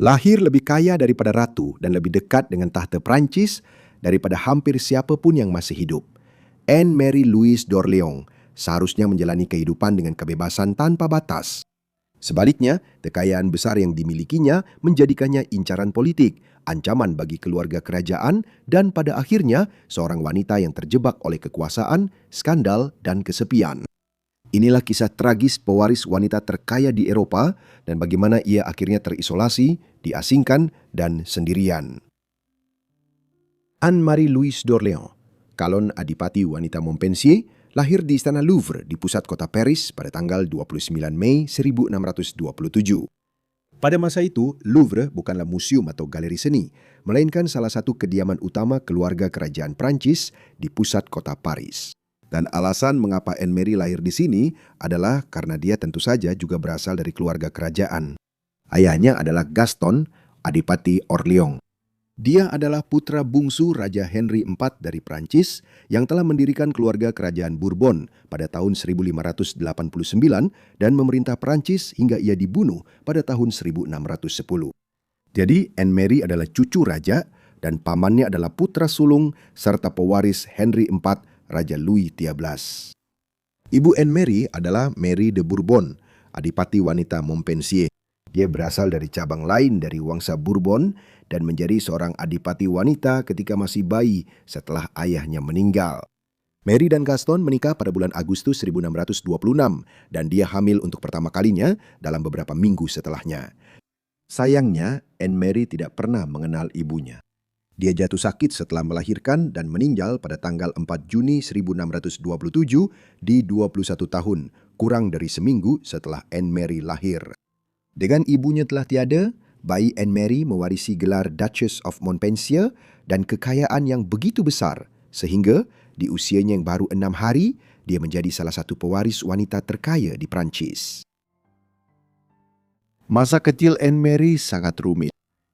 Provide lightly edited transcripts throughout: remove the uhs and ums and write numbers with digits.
Lahir lebih kaya daripada ratu dan lebih dekat dengan tahta Prancis daripada hampir siapa pun yang masih hidup. Anne Marie Louise d'Orléans seharusnya menjalani kehidupan dengan kebebasan tanpa batas. Sebaliknya, kekayaan besar yang dimilikinya menjadikannya incaran politik, ancaman bagi keluarga kerajaan, dan pada akhirnya seorang wanita yang terjebak oleh kekuasaan, skandal, dan kesepian. Inilah kisah tragis pewaris wanita terkaya di Eropa dan bagaimana ia akhirnya terisolasi, diasingkan, dan sendirian. Anne Marie Louise d'Orléans, calon adipati wanita Montpensier, lahir di Istana Louvre di pusat kota Paris pada tanggal 29 Mei 1627. Pada masa itu, Louvre bukanlah museum atau galeri seni, melainkan salah satu kediaman utama keluarga kerajaan Prancis di pusat kota Paris. Dan alasan mengapa Anne Marie lahir di sini adalah karena dia tentu saja juga berasal dari keluarga kerajaan. Ayahnya adalah Gaston, Adipati Orléans. Dia adalah putra bungsu Raja Henry IV dari Prancis yang telah mendirikan keluarga kerajaan Bourbon pada tahun 1589 dan memerintah Prancis hingga ia dibunuh pada tahun 1610. Jadi Anne Marie adalah cucu raja dan pamannya adalah putra sulung serta pewaris Henry IV Raja Louis XIII. Ibu Anne Marie adalah Mary de Bourbon, adipati wanita Montpensier. Dia berasal dari cabang lain dari Wangsa Bourbon dan menjadi seorang adipati wanita ketika masih bayi setelah ayahnya meninggal. Mary dan Gaston menikah pada bulan Agustus 1626 dan dia hamil untuk pertama kalinya dalam beberapa minggu setelahnya. Sayangnya, Anne Marie tidak pernah mengenal ibunya. Dia jatuh sakit setelah melahirkan dan meninggal pada tanggal 4 Juni 1627 di 21 tahun, kurang dari seminggu setelah Anne Marie lahir. Dengan ibunya telah tiada, bayi Anne Marie mewarisi gelar Duchess of Montpensier dan kekayaan yang begitu besar, sehingga di usianya yang baru 6 hari, dia menjadi salah satu pewaris wanita terkaya di Prancis. Masa kecil Anne Marie sangat rumit.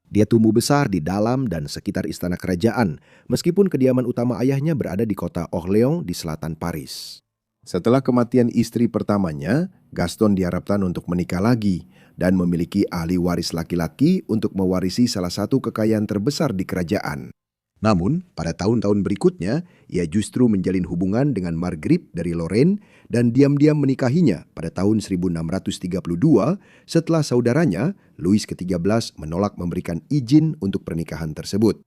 Dia tumbuh besar di dalam dan sekitar istana kerajaan, meskipun kediaman utama ayahnya berada di kota Orléans di selatan Paris. Setelah kematian istri pertamanya, Gaston diharapkan untuk menikah lagi dan memiliki ahli waris laki-laki untuk mewarisi salah satu kekayaan terbesar di kerajaan. Namun, pada tahun-tahun berikutnya, ia justru menjalin hubungan dengan Marguerite dari Lorraine dan diam-diam menikahinya pada tahun 1632 setelah saudaranya, Louis XIII, menolak memberikan izin untuk pernikahan tersebut.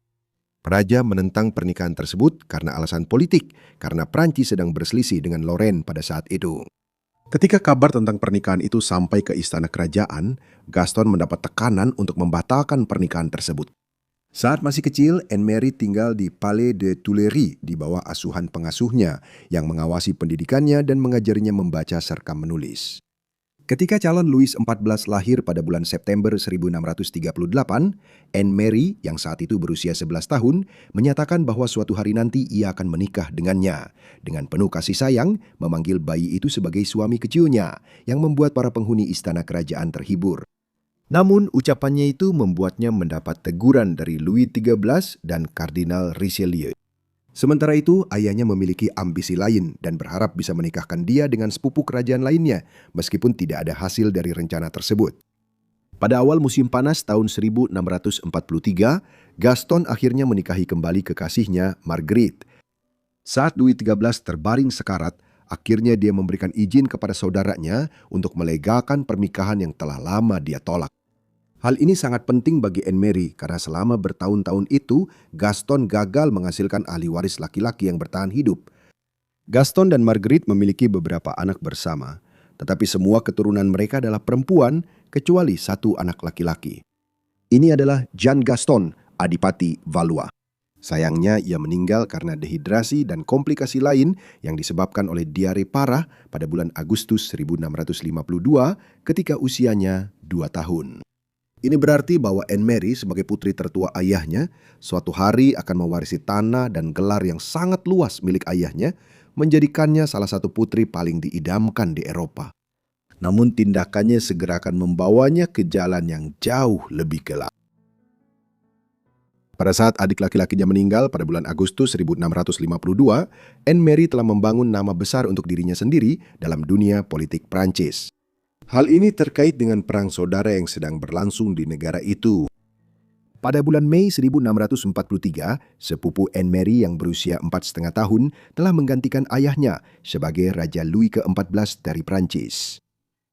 Raja menentang pernikahan tersebut karena alasan politik, karena Prancis sedang berselisih dengan Lorraine pada saat itu. Ketika kabar tentang pernikahan itu sampai ke istana kerajaan, Gaston mendapat tekanan untuk membatalkan pernikahan tersebut. Saat masih kecil, Anne Marie tinggal di Palais de Tuileries di bawah asuhan pengasuhnya yang mengawasi pendidikannya dan mengajarinya membaca serta menulis. Ketika calon Louis XIV lahir pada bulan September 1638, Anne Marie yang saat itu berusia 11 tahun menyatakan bahwa suatu hari nanti ia akan menikah dengannya. Dengan penuh kasih sayang, memanggil bayi itu sebagai suami kecilnya yang membuat para penghuni istana kerajaan terhibur. Namun ucapannya itu membuatnya mendapat teguran dari Louis XIII dan Kardinal Richelieu. Sementara itu, ayahnya memiliki ambisi lain dan berharap bisa menikahkan dia dengan sepupu kerajaan lainnya, meskipun tidak ada hasil dari rencana tersebut. Pada awal musim panas tahun 1643, Gaston akhirnya menikahi kembali kekasihnya, Marguerite. Saat Louis XIII terbaring sekarat, akhirnya dia memberikan izin kepada saudaranya untuk melegakan pernikahan yang telah lama dia tolak. Hal ini sangat penting bagi Anne Marie karena selama bertahun-tahun itu, Gaston gagal menghasilkan ahli waris laki-laki yang bertahan hidup. Gaston dan Marguerite memiliki beberapa anak bersama, tetapi semua keturunan mereka adalah perempuan kecuali satu anak laki-laki. Ini adalah Jean Gaston, Adipati Valois. Sayangnya ia meninggal karena dehidrasi dan komplikasi lain yang disebabkan oleh diare parah pada bulan Agustus 1652 ketika usianya 2 tahun. Ini berarti bahwa Anne Marie sebagai putri tertua ayahnya suatu hari akan mewarisi tanah dan gelar yang sangat luas milik ayahnya, menjadikannya salah satu putri paling diidamkan di Eropa. Namun tindakannya segera akan membawanya ke jalan yang jauh lebih gelap. Pada saat adik laki-lakinya meninggal pada bulan Agustus 1652, Anne Marie telah membangun nama besar untuk dirinya sendiri dalam dunia politik Prancis. Hal ini terkait dengan perang saudara yang sedang berlangsung di negara itu. Pada bulan Mei 1643, sepupu Anne Mary yang berusia 4,5 tahun telah menggantikan ayahnya sebagai Raja Louis ke-14 dari Prancis.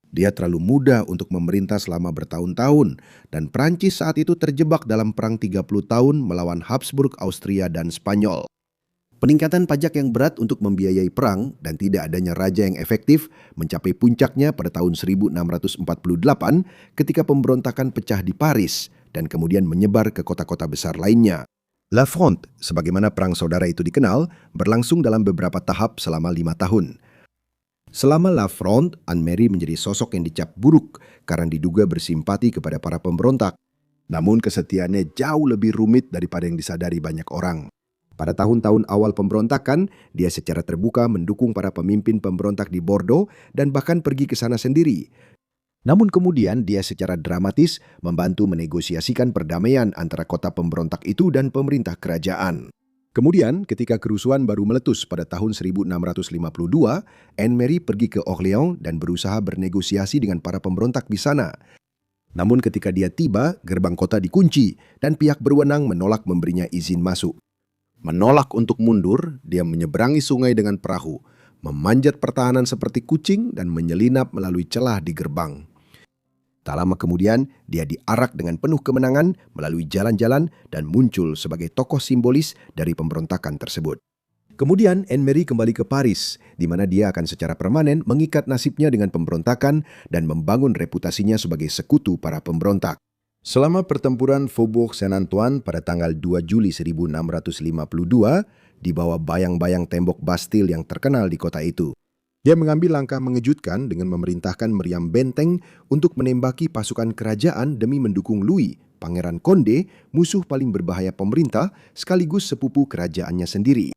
Dia terlalu muda untuk memerintah selama bertahun-tahun, dan Prancis saat itu terjebak dalam perang 30 tahun melawan Habsburg, Austria, dan Spanyol. Peningkatan pajak yang berat untuk membiayai perang dan tidak adanya raja yang efektif mencapai puncaknya pada tahun 1648 ketika pemberontakan pecah di Paris dan kemudian menyebar ke kota-kota besar lainnya. La Fronde, sebagaimana perang saudara itu dikenal, berlangsung dalam beberapa tahap selama 5 tahun. Selama La Fronde, Anne Mary menjadi sosok yang dicap buruk karena diduga bersimpati kepada para pemberontak. Namun kesetiaannya jauh lebih rumit daripada yang disadari banyak orang. Pada tahun-tahun awal pemberontakan, dia secara terbuka mendukung para pemimpin pemberontak di Bordeaux dan bahkan pergi ke sana sendiri. Namun kemudian dia secara dramatis membantu menegosiasikan perdamaian antara kota pemberontak itu dan pemerintah kerajaan. Kemudian ketika kerusuhan baru meletus pada tahun 1652, Anne Mary pergi ke Orléans dan berusaha bernegosiasi dengan para pemberontak di sana. Namun ketika dia tiba, gerbang kota dikunci dan pihak berwenang menolak memberinya izin masuk. Menolak untuk mundur, dia menyeberangi sungai dengan perahu, memanjat pertahanan seperti kucing dan menyelinap melalui celah di gerbang. Tak lama kemudian, dia diarak dengan penuh kemenangan melalui jalan-jalan dan muncul sebagai tokoh simbolis dari pemberontakan tersebut. Kemudian Anne Mary kembali ke Paris, di mana dia akan secara permanen mengikat nasibnya dengan pemberontakan dan membangun reputasinya sebagai sekutu para pemberontak. Selama pertempuran Faubourg Saint-Antoine pada tanggal 2 Juli 1652, di bawah bayang-bayang tembok Bastille yang terkenal di kota itu, dia mengambil langkah mengejutkan dengan memerintahkan meriam benteng untuk menembaki pasukan kerajaan demi mendukung Louis, Pangeran Condé, musuh paling berbahaya pemerintah sekaligus sepupu kerajaannya sendiri.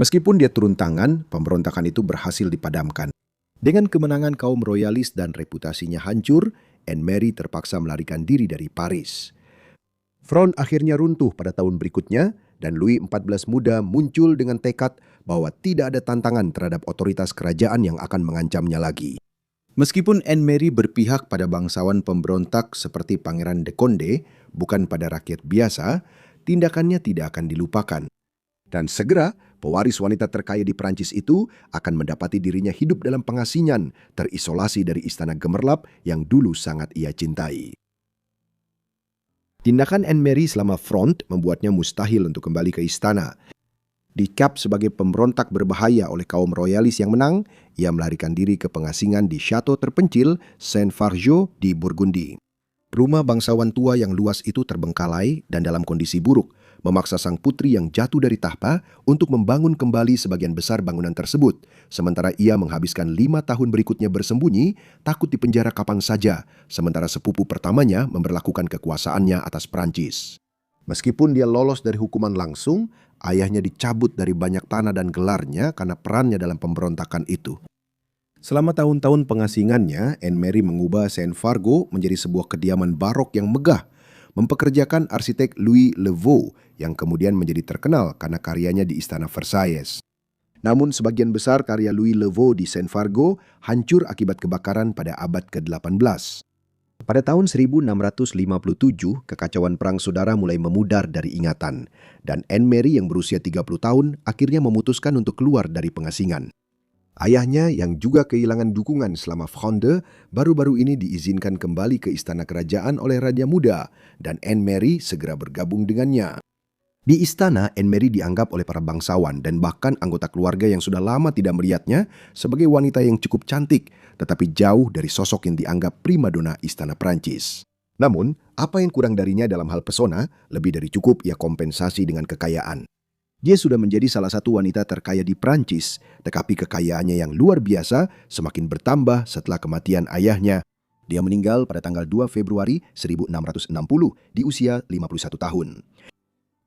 Meskipun dia turun tangan, pemberontakan itu berhasil dipadamkan. Dengan kemenangan kaum royalis dan reputasinya hancur, Anne Mary terpaksa melarikan diri dari Paris. Fronde akhirnya runtuh pada tahun berikutnya dan Louis XIV muda muncul dengan tekad bahwa tidak ada tantangan terhadap otoritas kerajaan yang akan mengancamnya lagi. Meskipun Anne Mary berpihak pada bangsawan pemberontak seperti Pangeran de Condé, bukan pada rakyat biasa, tindakannya tidak akan dilupakan. Dan segera, pewaris wanita terkaya di Prancis itu akan mendapati dirinya hidup dalam pengasingan, terisolasi dari istana gemerlap yang dulu sangat ia cintai. Tindakan Anne Mary selama Fronde membuatnya mustahil untuk kembali ke istana. Dicap sebagai pemberontak berbahaya oleh kaum royalis yang menang, ia melarikan diri ke pengasingan di Chateau terpencil Saint-Fargeau di Burgundy. Rumah bangsawan tua yang luas itu terbengkalai dan dalam kondisi buruk, memaksa sang putri yang jatuh dari tahta untuk membangun kembali sebagian besar bangunan tersebut, sementara ia menghabiskan 5 tahun berikutnya bersembunyi, takut dipenjara kapan saja, sementara sepupu pertamanya memberlakukan kekuasaannya atas Prancis. Meskipun dia lolos dari hukuman langsung, ayahnya dicabut dari banyak tanah dan gelarnya karena perannya dalam pemberontakan itu. Selama tahun-tahun pengasingannya, Anne Mary mengubah Saint-Fargeau menjadi sebuah kediaman barok yang megah, mempekerjakan arsitek Louis Le Vau yang kemudian menjadi terkenal karena karyanya di Istana Versailles. Namun sebagian besar karya Louis Le Vau di Saint-Fargeau hancur akibat kebakaran pada abad ke-18. Pada tahun 1657, kekacauan perang saudara mulai memudar dari ingatan, dan Anne Mary yang berusia 30 tahun akhirnya memutuskan untuk keluar dari pengasingan. Ayahnya yang juga kehilangan dukungan selama Fronde baru-baru ini diizinkan kembali ke istana kerajaan oleh Raja Muda dan Anne Mary segera bergabung dengannya. Di istana, Anne Mary dianggap oleh para bangsawan dan bahkan anggota keluarga yang sudah lama tidak melihatnya sebagai wanita yang cukup cantik, tetapi jauh dari sosok yang dianggap primadona istana Prancis. Namun, apa yang kurang darinya dalam hal pesona, lebih dari cukup ia kompensasi dengan kekayaan. Dia sudah menjadi salah satu wanita terkaya di Prancis, tetapi kekayaannya yang luar biasa semakin bertambah setelah kematian ayahnya. Dia meninggal pada tanggal 2 Februari 1660 di usia 51 tahun.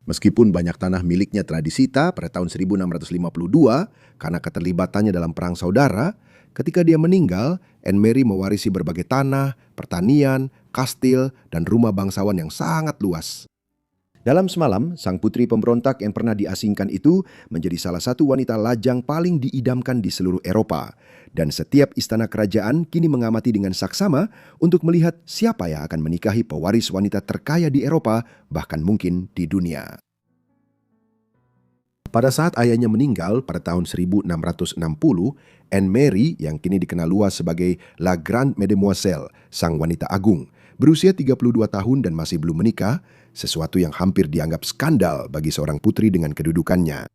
Meskipun banyak tanah miliknya telah disita pada tahun 1652 karena keterlibatannya dalam perang saudara, ketika dia meninggal, Anne Mary mewarisi berbagai tanah, pertanian, kastil, dan rumah bangsawan yang sangat luas. Dalam semalam, sang putri pemberontak yang pernah diasingkan itu menjadi salah satu wanita lajang paling diidamkan di seluruh Eropa. Dan setiap istana kerajaan kini mengamati dengan saksama untuk melihat siapa yang akan menikahi pewaris wanita terkaya di Eropa, bahkan mungkin di dunia. Pada saat ayahnya meninggal pada tahun 1660, Anne Mary yang kini dikenal luas sebagai La Grande Mademoiselle, sang wanita agung, berusia 32 tahun dan masih belum menikah, sesuatu yang hampir dianggap skandal bagi seorang putri dengan kedudukannya.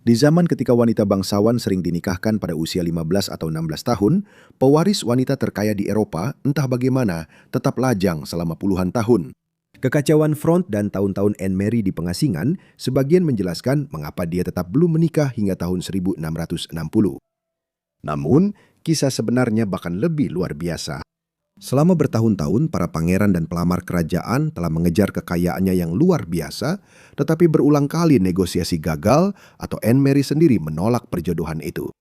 Di zaman ketika wanita bangsawan sering dinikahkan pada usia 15 atau 16 tahun, pewaris wanita terkaya di Eropa, entah bagaimana, tetap lajang selama puluhan tahun. Kekacauan front dan tahun-tahun Anne Mary di pengasingan sebagian menjelaskan mengapa dia tetap belum menikah hingga tahun 1660. Namun, kisah sebenarnya bahkan lebih luar biasa. Selama bertahun-tahun, para pangeran dan pelamar kerajaan telah mengejar kekayaannya yang luar biasa, tetapi berulang kali negosiasi gagal atau Anne Mary sendiri menolak perjodohan itu.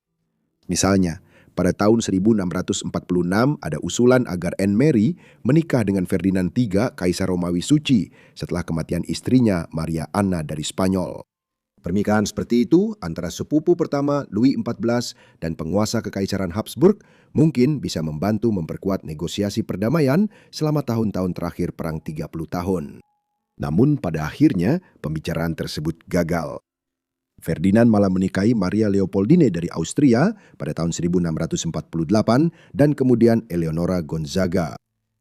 Misalnya, pada tahun 1646 ada usulan agar Anne Mary menikah dengan Ferdinand III, Kaisar Romawi Suci, setelah kematian istrinya Maria Anna dari Spanyol. Pernikahan seperti itu antara sepupu pertama Louis XIV dan penguasa Kekaisaran Habsburg mungkin bisa membantu memperkuat negosiasi perdamaian selama tahun-tahun terakhir Perang 30 tahun. Namun pada akhirnya pembicaraan tersebut gagal. Ferdinand malah menikahi Maria Leopoldine dari Austria pada tahun 1648 dan kemudian Eleonora Gonzaga.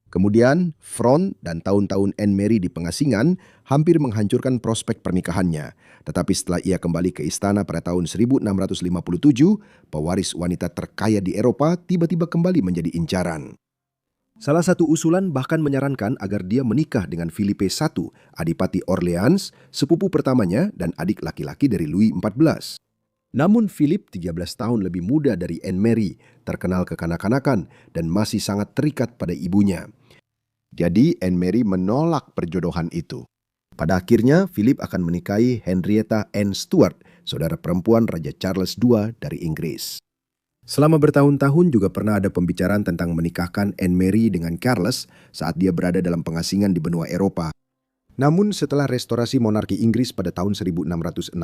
Kemudian, front dan tahun-tahun Anne Mary di pengasingan hampir menghancurkan prospek pernikahannya. Tetapi setelah ia kembali ke istana pada tahun 1657, pewaris wanita terkaya di Eropa tiba-tiba kembali menjadi incaran. Salah satu usulan bahkan menyarankan agar dia menikah dengan Philippe I, Adipati Orleans, sepupu pertamanya dan adik laki-laki dari Louis XIV. Namun Philip 13 tahun lebih muda dari Anne Mary, terkenal kekanak-kanakan dan masih sangat terikat pada ibunya. Jadi Anne Mary menolak perjodohan itu. Pada akhirnya Philip akan menikahi Henrietta Anne Stuart, saudara perempuan Raja Charles II dari Inggris. Selama bertahun-tahun juga pernah ada pembicaraan tentang menikahkan Anne Mary dengan Charles saat dia berada dalam pengasingan di benua Eropa. Namun setelah restorasi monarki Inggris pada tahun 1660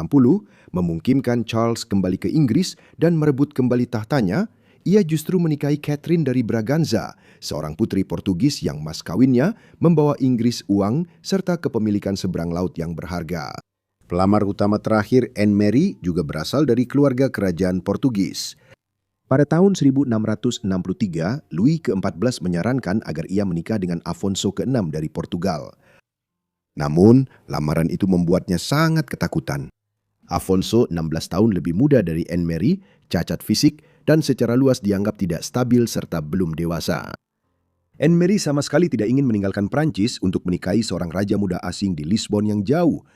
memungkinkan Charles kembali ke Inggris dan merebut kembali tahtanya, ia justru menikahi Catherine dari Braganza, seorang putri Portugis yang mas kawinnya membawa Inggris uang serta kepemilikan seberang laut yang berharga. Pelamar utama terakhir Anne Mary juga berasal dari keluarga kerajaan Portugis. Pada tahun 1663, Louis ke-14 menyarankan agar ia menikah dengan Afonso ke-6 dari Portugal. Namun, lamaran itu membuatnya sangat ketakutan. Afonso 16 tahun lebih muda dari Anne Mary, cacat fisik, dan secara luas dianggap tidak stabil serta belum dewasa. Anne Mary sama sekali tidak ingin meninggalkan Prancis untuk menikahi seorang raja muda asing di Lisbon yang jauh.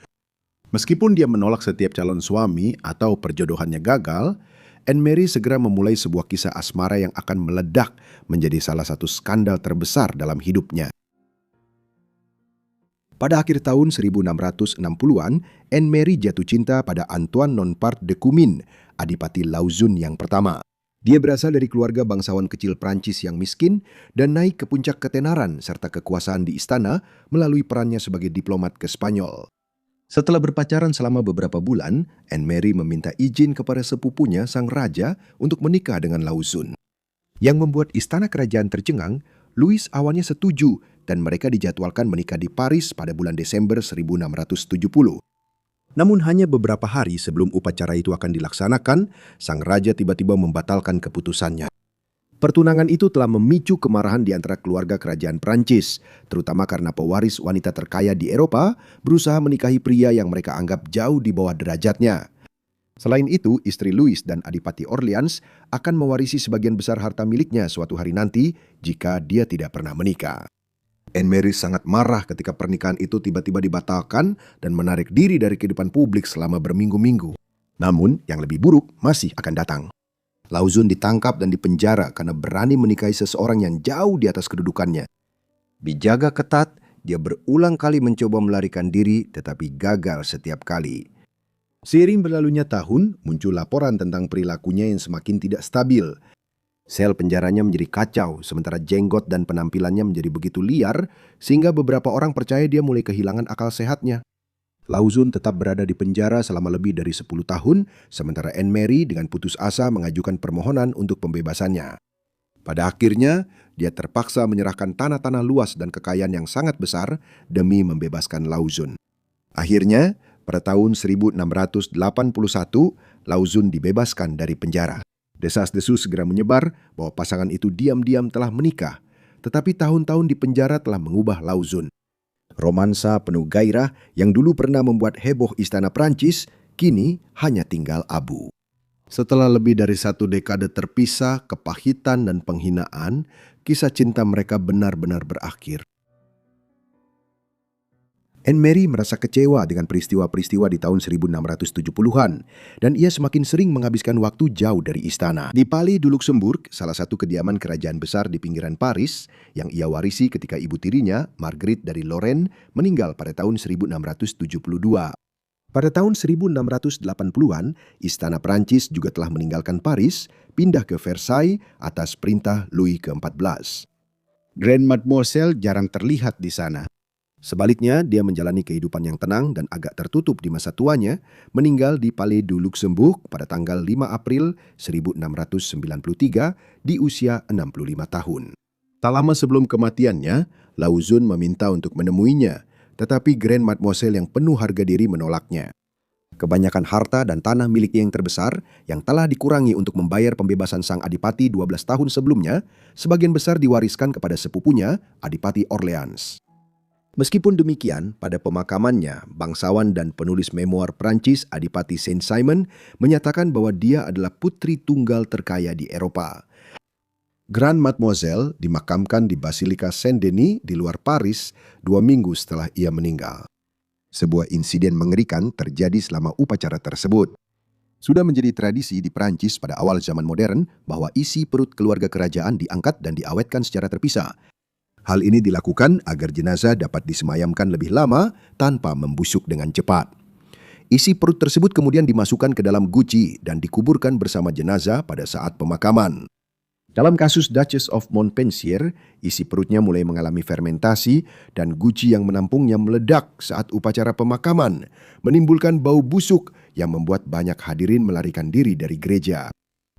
Meskipun dia menolak setiap calon suami atau perjodohannya gagal, Anne Mary segera memulai sebuah kisah asmara yang akan meledak menjadi salah satu skandal terbesar dalam hidupnya. Pada akhir tahun 1660-an, Anne Mary jatuh cinta pada Antoine Nonpart de Cumin, Adipati Lauzun yang pertama. Dia berasal dari keluarga bangsawan kecil Prancis yang miskin dan naik ke puncak ketenaran serta kekuasaan di istana melalui perannya sebagai diplomat ke Spanyol. Setelah berpacaran selama beberapa bulan, Anne Mary meminta izin kepada sepupunya sang raja untuk menikah dengan Lauzun. Yang membuat istana kerajaan tercengang, Louis awalnya setuju dan mereka dijadwalkan menikah di Paris pada bulan Desember 1670. Namun hanya beberapa hari sebelum upacara itu akan dilaksanakan, sang raja tiba-tiba membatalkan keputusannya. Pertunangan itu telah memicu kemarahan di antara keluarga kerajaan Prancis, terutama karena pewaris wanita terkaya di Eropa berusaha menikahi pria yang mereka anggap jauh di bawah derajatnya. Selain itu, istri Louis dan Adipati Orleans akan mewarisi sebagian besar harta miliknya suatu hari nanti jika dia tidak pernah menikah. Anne Mary sangat marah ketika pernikahan itu tiba-tiba dibatalkan dan menarik diri dari kehidupan publik selama berminggu-minggu. Namun, yang lebih buruk masih akan datang. Lauzun ditangkap dan dipenjara karena berani menikahi seseorang yang jauh di atas kedudukannya. Dijaga ketat, dia berulang kali mencoba melarikan diri tetapi gagal setiap kali. Seiring berlalunya tahun, muncul laporan tentang perilakunya yang semakin tidak stabil. Sel penjaranya menjadi kacau, sementara jenggot dan penampilannya menjadi begitu liar, sehingga beberapa orang percaya dia mulai kehilangan akal sehatnya. Lauzun tetap berada di penjara selama lebih dari 10 tahun, sementara Anne Mary dengan putus asa mengajukan permohonan untuk pembebasannya. Pada akhirnya, dia terpaksa menyerahkan tanah-tanah luas dan kekayaan yang sangat besar demi membebaskan Lauzun. Akhirnya, pada tahun 1681, Lauzun dibebaskan dari penjara. Desas-desus segera menyebar bahwa pasangan itu diam-diam telah menikah, tetapi tahun-tahun di penjara telah mengubah Lauzun. Romansa penuh gairah yang dulu pernah membuat heboh istana Prancis, kini hanya tinggal abu. Setelah lebih dari 1 dekade terpisah, kepahitan dan penghinaan, kisah cinta mereka benar-benar berakhir. Anne Mary merasa kecewa dengan peristiwa-peristiwa di tahun 1670-an dan ia semakin sering menghabiskan waktu jauh dari istana. Di Palais du Luxembourg, salah satu kediaman kerajaan besar di pinggiran Paris yang ia warisi ketika ibu tirinya, Marguerite dari Lorraine, meninggal pada tahun 1672. Pada tahun 1680-an, istana Prancis juga telah meninggalkan Paris, pindah ke Versailles atas perintah Louis ke-14. Grand Mademoiselle jarang terlihat di sana. Sebaliknya, dia menjalani kehidupan yang tenang dan agak tertutup di masa tuanya, meninggal di Palais du Luxembourg pada tanggal 5 April 1693 di usia 65 tahun. Tak lama sebelum kematiannya, Lauzun meminta untuk menemuinya, tetapi Grand Mademoiselle yang penuh harga diri menolaknya. Kebanyakan harta dan tanah miliknya yang terbesar yang telah dikurangi untuk membayar pembebasan sang adipati 12 tahun sebelumnya, sebagian besar diwariskan kepada sepupunya, Adipati Orleans. Meskipun demikian, pada pemakamannya, bangsawan dan penulis memoir Prancis Adipati Saint-Simon menyatakan bahwa dia adalah putri tunggal terkaya di Eropa. Grand Mademoiselle dimakamkan di Basilika Saint-Denis di luar Paris 2 minggu setelah ia meninggal. Sebuah insiden mengerikan terjadi selama upacara tersebut. Sudah menjadi tradisi di Prancis pada awal zaman modern bahwa isi perut keluarga kerajaan diangkat dan diawetkan secara terpisah. Hal ini dilakukan agar jenazah dapat disemayamkan lebih lama tanpa membusuk dengan cepat. Isi perut tersebut kemudian dimasukkan ke dalam guci dan dikuburkan bersama jenazah pada saat pemakaman. Dalam kasus Duchess of Montpensier, isi perutnya mulai mengalami fermentasi dan guci yang menampungnya meledak saat upacara pemakaman, menimbulkan bau busuk yang membuat banyak hadirin melarikan diri dari gereja.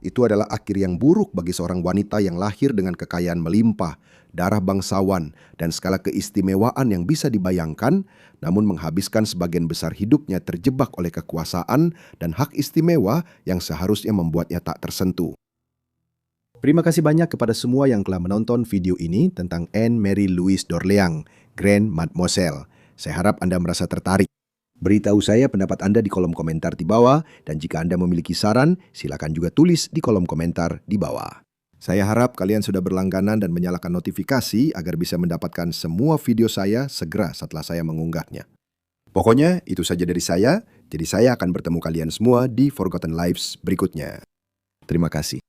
Itu adalah akhir yang buruk bagi seorang wanita yang lahir dengan kekayaan melimpah, darah bangsawan, dan skala keistimewaan yang bisa dibayangkan, namun menghabiskan sebagian besar hidupnya terjebak oleh kekuasaan dan hak istimewa yang seharusnya membuatnya tak tersentuh. Terima kasih banyak kepada semua yang telah menonton video ini tentang Anne Mary Louise d'Orléans, Grand Mademoiselle. Saya harap Anda merasa tertarik. Beritahu saya pendapat Anda di kolom komentar di bawah, dan jika Anda memiliki saran, silakan juga tulis di kolom komentar di bawah. Saya harap kalian sudah berlangganan dan menyalakan notifikasi agar bisa mendapatkan semua video saya segera setelah saya mengunggahnya. Pokoknya itu saja dari saya, jadi saya akan bertemu kalian semua di Forgotten Lives berikutnya. Terima kasih.